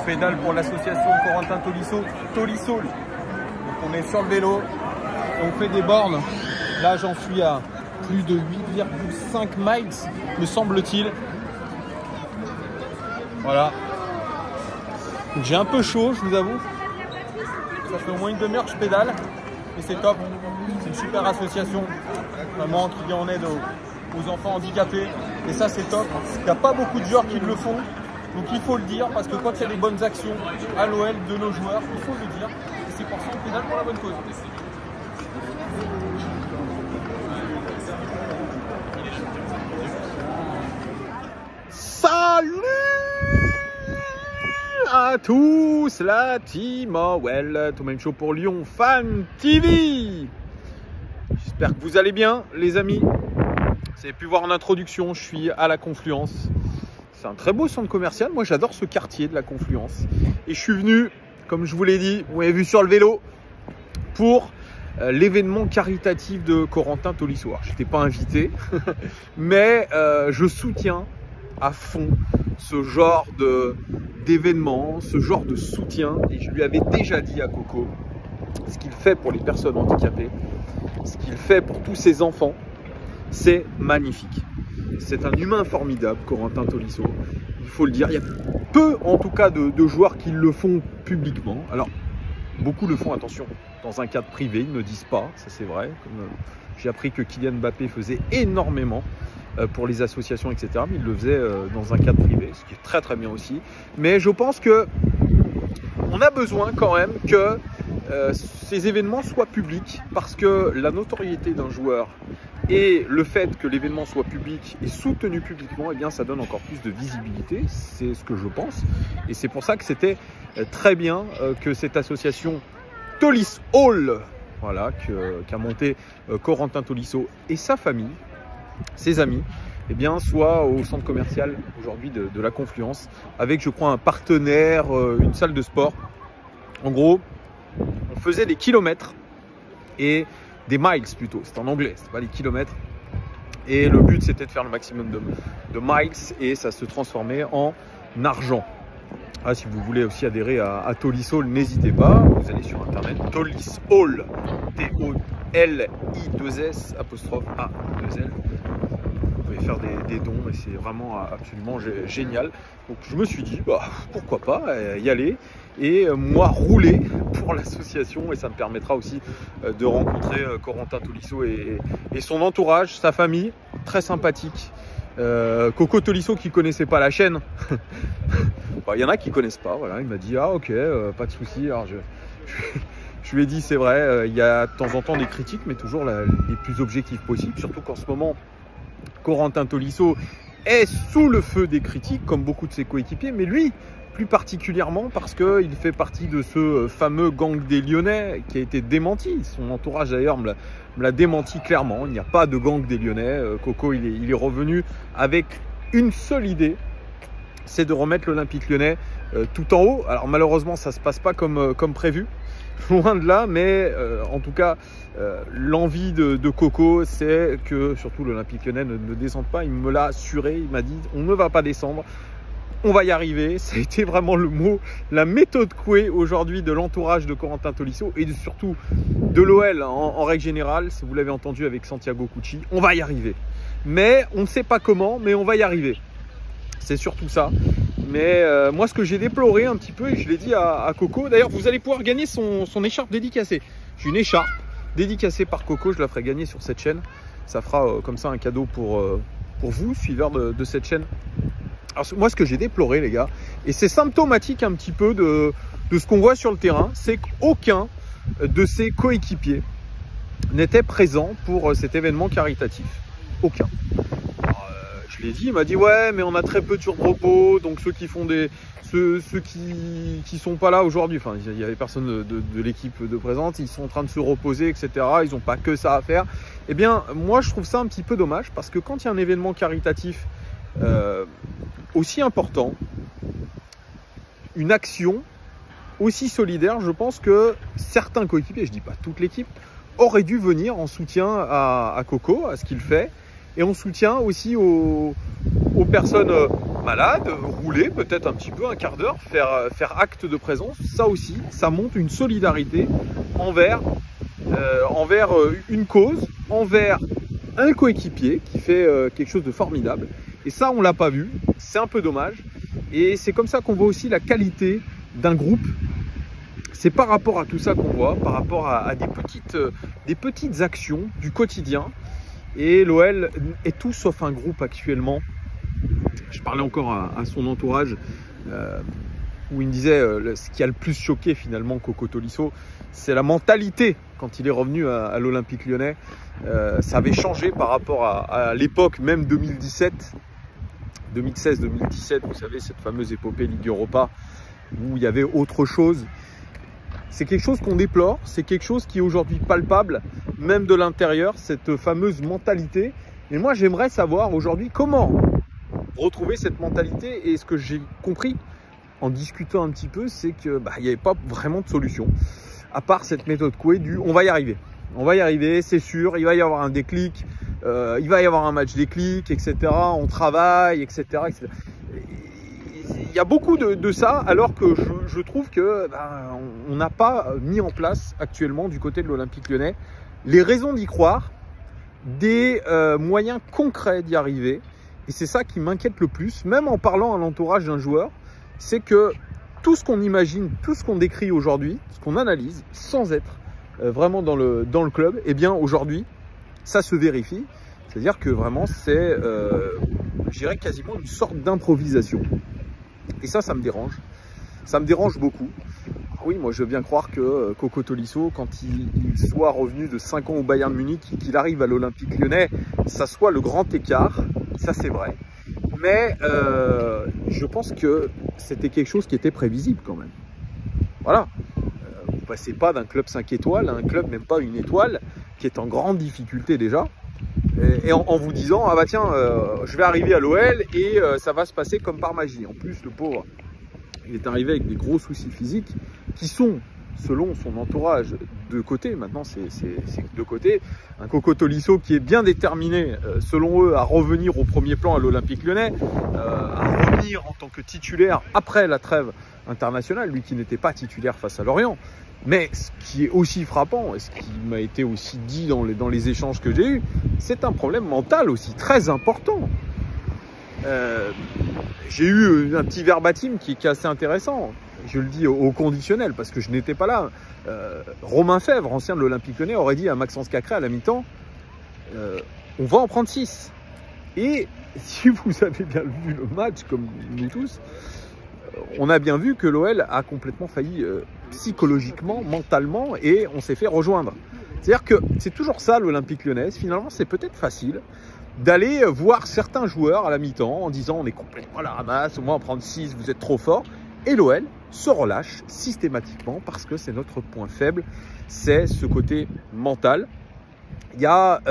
pédale pour l'association Corentin Tolisso. Donc on est sur le vélo et on fait des bornes. Là j'en suis à plus de 8,5 miles, me semble-t-il. Voilà. Donc j'ai un peu chaud, je vous avoue. Ça fait au moins une demi-heure que je pédale. Et c'est top. C'est une super association. Vraiment qui vient en aide aux enfants handicapés. Et ça c'est top. Il n'y a pas beaucoup de joueurs qui le font. Donc il faut le dire, parce que quand il y a des bonnes actions à l'OL de nos joueurs, il faut le dire. Et c'est pour ça qu'on pédale pour la bonne cause. Salut à tous, la team OL, tout même chaud pour Lyon Fan TV. J'espère que vous allez bien, les amis. Vous avez pu voir en introduction, je suis à la Confluence. C'est un très beau centre commercial. Moi, j'adore ce quartier de la Confluence. Et je suis venu, comme je vous l'ai dit, vous m'avez vu sur le vélo, pour l'événement caritatif de Corentin Tolisso. Je n'étais pas invité, mais je soutiens à fond ce genre d'événement, ce genre de soutien. Et je lui avais déjà dit à Coco ce qu'il fait pour les personnes handicapées, ce qu'il fait pour tous ces enfants. C'est magnifique. C'est un humain formidable, Corentin Tolisso. Il faut le dire. Il y a peu, en tout cas, de joueurs qui le font publiquement. Alors, beaucoup le font, attention, dans un cadre privé. Ils ne disent pas, ça c'est vrai. J'ai appris que Kylian Mbappé faisait énormément pour les associations, etc. Mais il le faisait dans un cadre privé, ce qui est très très bien aussi. Mais je pense que on a besoin quand même que ces événements soient publics, parce que la notoriété d'un joueur et le fait que l'événement soit public et soutenu publiquement, eh bien, ça donne encore plus de visibilité. C'est ce que je pense. Et c'est pour ça que c'était très bien que cette association Tolisso Hall, voilà, qu'a monté Corentin Tolisso et sa famille, ses amis, eh bien, soit au centre commercial aujourd'hui de la Confluence, avec, je crois, un partenaire, une salle de sport. En gros, on faisait des kilomètres et des miles plutôt, c'est en anglais, c'est pas les kilomètres. Et le but c'était de faire le maximum de miles et ça se transformait en argent. Ah, si vous voulez aussi adhérer à Tolisso, n'hésitez pas, vous allez sur internet, Tolisso, T-O-L-I-2-S, apostrophe A-2-L. Vous pouvez faire des dons et c'est vraiment absolument génial. Donc je me suis dit, bah, pourquoi pas y aller et moi rouler pour l'association, et ça me permettra aussi de rencontrer Corentin Tolisso et son entourage, sa famille, très sympathique. Coco Tolisso qui connaissait pas la chaîne. Il y en a qui connaissent pas, voilà. Il m'a dit ah ok, pas de souci. Alors je lui ai dit c'est vrai, il y a de temps en temps des critiques, mais toujours les plus objectifs possibles, surtout qu'en ce moment Corentin Tolisso est sous le feu des critiques comme beaucoup de ses coéquipiers, mais lui plus particulièrement parce qu'il fait partie de ce fameux gang des Lyonnais qui a été démenti. Son entourage d'ailleurs me l'a démenti clairement. Il n'y a pas de gang des Lyonnais. Coco il est revenu avec une seule idée, c'est de remettre l'Olympique Lyonnais tout en haut. Alors malheureusement ça ne se passe pas comme prévu, loin de là, mais en tout cas l'envie de Coco, c'est que surtout l'Olympique Lyonnais ne descende pas. Il me l'a assuré, il m'a dit on ne va pas descendre. On va y arriver. Ça a été vraiment le mot, la méthode couée aujourd'hui de l'entourage de Corentin Tolisso et surtout de l'OL en règle générale. Si vous l'avez entendu avec Santiago Cucci, on va y arriver. Mais on ne sait pas comment, mais on va y arriver. C'est surtout ça. Mais moi, ce que j'ai déploré un petit peu, et je l'ai dit à Coco, d'ailleurs, vous allez pouvoir gagner son écharpe dédicacée. J'ai une écharpe dédicacée par Coco, je la ferai gagner sur cette chaîne. Ça fera comme ça un cadeau pour vous, suiveurs de cette chaîne. Alors, moi, ce que j'ai déploré, les gars, et c'est symptomatique un petit peu de ce qu'on voit sur le terrain, c'est qu'aucun de ses coéquipiers n'était présent pour cet événement caritatif. Aucun. Alors, je l'ai dit, il m'a dit ouais, mais on a très peu de jours de repos, donc ceux qui font ceux qui sont pas là aujourd'hui, enfin, il y avait personne de l'équipe de présente, ils sont en train de se reposer, etc. Ils n'ont pas que ça à faire. Eh bien, moi, je trouve ça un petit peu dommage parce que quand il y a un événement caritatif aussi important, une action aussi solidaire, je pense que certains coéquipiers, je dis pas toute l'équipe, auraient dû venir en soutien à Coco, à ce qu'il fait, et en soutien aussi aux personnes balade, rouler peut-être un petit peu, un quart d'heure, faire acte de présence, ça aussi, ça montre une solidarité envers une cause, envers un coéquipier qui fait quelque chose de formidable. Et ça, on l'a pas vu, c'est un peu dommage. Et c'est comme ça qu'on voit aussi la qualité d'un groupe. C'est par rapport à tout ça qu'on voit, par rapport à des petites actions du quotidien. Et l'OL est tout sauf un groupe actuellement. Je parlais encore à son entourage où il me disait ce qui a le plus choqué finalement Coco Tolisso, c'est la mentalité quand il est revenu à l'Olympique Lyonnais. Ça avait changé par rapport à l'époque même 2017, 2016-2017, vous savez, cette fameuse épopée Ligue Europa où il y avait autre chose. C'est quelque chose qu'on déplore, c'est quelque chose qui est aujourd'hui palpable, même de l'intérieur, cette fameuse mentalité. Et moi, j'aimerais savoir aujourd'hui comment retrouver cette mentalité. Et ce que j'ai compris en discutant un petit peu, c'est que il n'y avait pas vraiment de solution, à part cette méthode Coué du « on va y arriver ». On va y arriver, c'est sûr, il va y avoir un déclic, il va y avoir un match déclic, etc. On travaille, etc. etc. Il y a beaucoup de ça, alors que je trouve que on n'a pas mis en place actuellement du côté de l'Olympique Lyonnais les raisons d'y croire, des moyens concrets d'y arriver. Et c'est ça qui m'inquiète le plus, même en parlant à l'entourage d'un joueur, c'est que tout ce qu'on imagine, tout ce qu'on décrit aujourd'hui, ce qu'on analyse, sans être vraiment dans le club, eh bien aujourd'hui, ça se vérifie. C'est-à-dire que vraiment, c'est, je dirais, quasiment une sorte d'improvisation. Et ça me dérange. Ça me dérange beaucoup. Oui, moi, je veux bien croire que Coco Tolisso, quand il soit revenu de 5 ans au Bayern Munich, qu'il arrive à l'Olympique Lyonnais, ça soit le grand écart. Ça, c'est vrai. Mais je pense que c'était quelque chose qui était prévisible quand même. Voilà. Vous ne passez pas d'un club 5 étoiles à un club même pas une étoile, qui est en grande difficulté déjà. Et en vous disant, ah bah tiens, je vais arriver à l'OL et ça va se passer comme par magie. En plus, le pauvre, il est arrivé avec des gros soucis physiques qui sont, selon son entourage, de côté. Maintenant, c'est de côté. Un Coco Tolisso qui est bien déterminé, selon eux, à revenir au premier plan à l'Olympique Lyonnais, à revenir en tant que titulaire après la trêve internationale, lui qui n'était pas titulaire face à Lorient. Mais ce qui est aussi frappant, et ce qui m'a été aussi dit dans les échanges que j'ai eus, c'est un problème mental aussi très important. J'ai eu un petit verbatim qui est assez intéressant. Je le dis au conditionnel parce que je n'étais pas là. Romain Fèvre, ancien de l'Olympique Lyonnais, aurait dit à Maxence Cacré à la mi-temps, on va en prendre 6. Et si vous avez bien vu le match, comme nous tous, on a bien vu que l'OL a complètement failli psychologiquement, mentalement, et on s'est fait rejoindre. C'est-à-dire que c'est toujours ça l'Olympique Lyonnais. Finalement, c'est peut-être facile d'aller voir certains joueurs à la mi-temps en disant on est complètement à la ramasse, au moins en prendre 6, vous êtes trop fort. Et l'OL se relâche systématiquement parce que c'est notre point faible, c'est ce côté mental. Il y a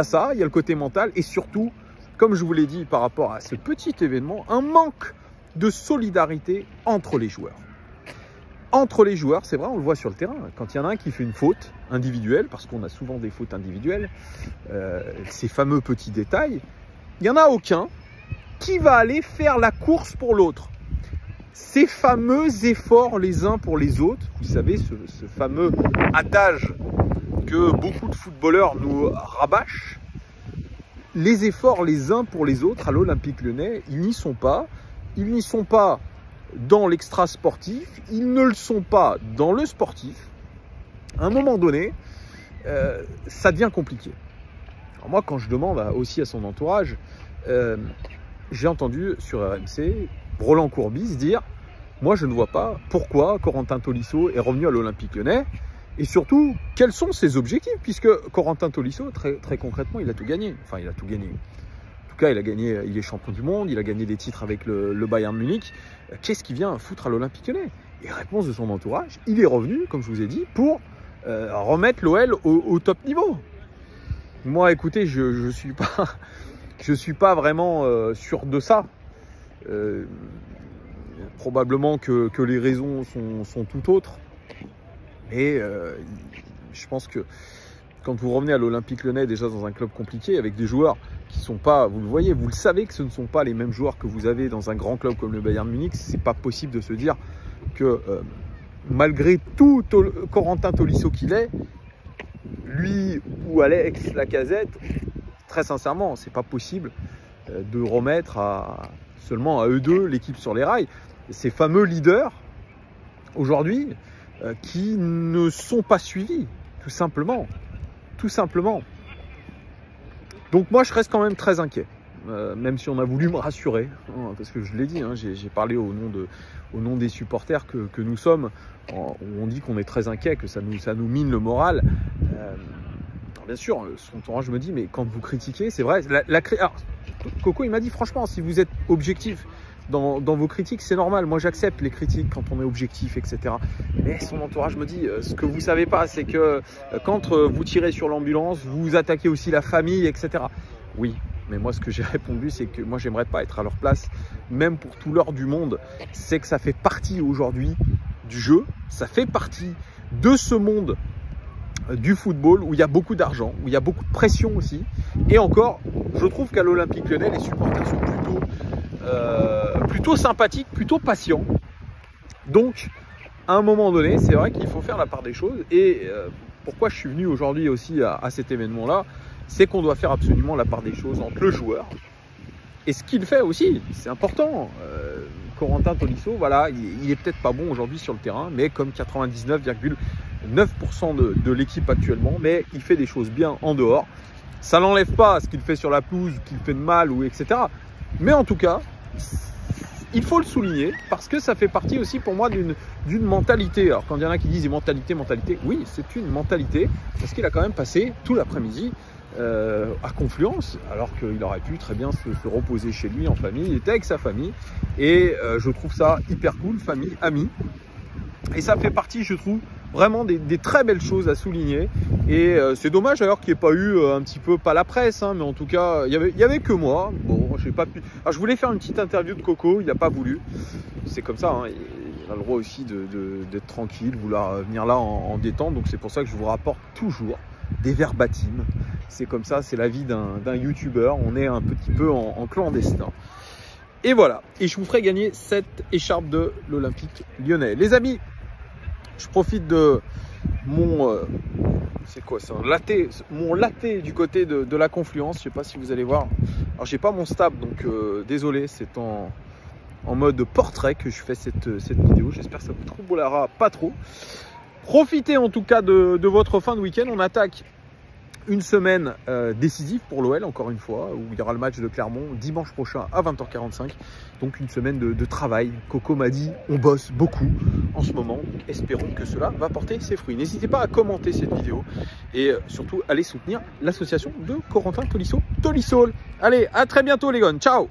ça, il y a le côté mental et surtout, comme je vous l'ai dit par rapport à ce petit événement, un manque de solidarité entre les joueurs. Entre les joueurs, c'est vrai, on le voit sur le terrain. Quand il y en a un qui fait une faute individuelle, parce qu'on a souvent des fautes individuelles, ces fameux petits détails, il n'y en a aucun qui va aller faire la course pour l'autre. Ces fameux efforts les uns pour les autres, vous savez, ce fameux adage que beaucoup de footballeurs nous rabâchent, les efforts les uns pour les autres à l'Olympique Lyonnais, ils n'y sont pas. Ils n'y sont pas dans l'extra sportif, ils ne le sont pas dans le sportif. À un moment donné, ça devient compliqué. Alors moi, quand je demande aussi à son entourage, j'ai entendu sur RMC Roland Courbis dire « Moi, je ne vois pas pourquoi Corentin Tolisso est revenu à l'Olympique Lyonnais et surtout, quels sont ses objectifs ?» Puisque Corentin Tolisso, très concrètement, il a tout gagné. Enfin, il a tout gagné. Il a gagné, il est champion du monde, il a gagné des titres avec le Bayern Munich. Qu'est-ce qu'il vient foutre à l'Olympique Lyonnais? Et réponse de son entourage, il est revenu, comme je vous ai dit, pour remettre l'OL au top niveau. Moi, écoutez, je suis pas vraiment sûr de ça. Probablement que les raisons sont tout autres. Mais je pense que quand vous revenez à l'Olympique Lyonnais, déjà dans un club compliqué, avec des joueurs qui ne sont pas, vous le voyez, vous le savez que ce ne sont pas les mêmes joueurs que vous avez dans un grand club comme le Bayern Munich, c'est pas possible de se dire que malgré tout Corentin Tolisso qu'il est, lui ou Alex Lacazette, très sincèrement, c'est pas possible de remettre seulement à eux deux l'équipe sur les rails. Ces fameux leaders, aujourd'hui, qui ne sont pas suivis, tout simplement. Tout simplement. Donc moi, je reste quand même très inquiet, même si on a voulu me rassurer, hein, parce que je l'ai dit, hein, j'ai parlé au nom des supporters que nous sommes. On dit qu'on est très inquiet, que ça nous mine le moral. Bien sûr, son entourage me dit, mais quand vous critiquez, c'est vrai. Alors, Coco, il m'a dit, franchement, si vous êtes objectif dans vos critiques, c'est normal. Moi, j'accepte les critiques quand on est objectif, etc. Mais son entourage me dit, ce que vous ne savez pas, c'est que quand vous tirez sur l'ambulance, vous attaquez aussi la famille, etc. Oui, mais moi, ce que j'ai répondu, c'est que moi, j'aimerais pas être à leur place, même pour tout l'or du monde. C'est que ça fait partie aujourd'hui du jeu, ça fait partie de ce monde du football où il y a beaucoup d'argent, où il y a beaucoup de pression aussi. Et encore, je trouve qu'à l'Olympique Lyonnais, les supporters sont plutôt sympathiques, plutôt patients. Donc, à un moment donné, c'est vrai qu'il faut faire la part des choses. Et pourquoi je suis venu aujourd'hui aussi à cet événement-là, c'est qu'on doit faire absolument la part des choses entre le joueur et ce qu'il fait aussi. C'est important. Corentin Tolisso, voilà, il est peut-être pas bon aujourd'hui sur le terrain, mais comme 99,9% de l'équipe actuellement, mais il fait des choses bien en dehors. Ça n'enlève pas ce qu'il fait sur la pelouse, qu'il fait de mal, ou etc. Mais en tout cas, il faut le souligner parce que ça fait partie aussi pour moi d'une mentalité. Alors quand il y en a qui disent mentalité, oui, c'est une mentalité parce qu'il a quand même passé tout l'après-midi à Confluence, alors qu'il aurait pu très bien se reposer chez lui en famille. Il était avec sa famille et je trouve ça hyper cool, famille, amis. Et ça fait partie, je trouve, vraiment des très belles choses à souligner. Et c'est dommage d'ailleurs qu'il n'y ait pas eu un petit peu, pas la presse, hein, mais en tout cas, il y avait que moi. Bon, j'ai pas pu. Alors, je voulais faire une petite interview de Coco, il n'a pas voulu. C'est comme ça, hein, il a le droit aussi d'être tranquille, vouloir venir là en détente. Donc c'est pour ça que je vous rapporte toujours des verbatims. C'est comme ça, c'est la vie d'un youtubeur. On est un petit peu en clandestin. Et voilà. Et je vous ferai gagner cette écharpe de l'Olympique Lyonnais. Les amis, je profite de mon... c'est quoi ça, mon latte du côté de la Confluence. Je sais pas si vous allez voir. Alors j'ai pas mon stab, donc désolé, c'est en mode portrait que je fais cette vidéo. J'espère que ça vous troublera pas trop. Profitez en tout cas de votre fin de week-end. On attaque une semaine décisive pour l'OL, encore une fois, où il y aura le match de Clermont dimanche prochain à 20h45. Donc une semaine de travail. Coco m'a dit, on bosse beaucoup en ce moment. Donc espérons que cela va porter ses fruits. N'hésitez pas à commenter cette vidéo et surtout allez soutenir l'association de Corentin Tolisso, Tolissol. Allez, à très bientôt les gars. Ciao!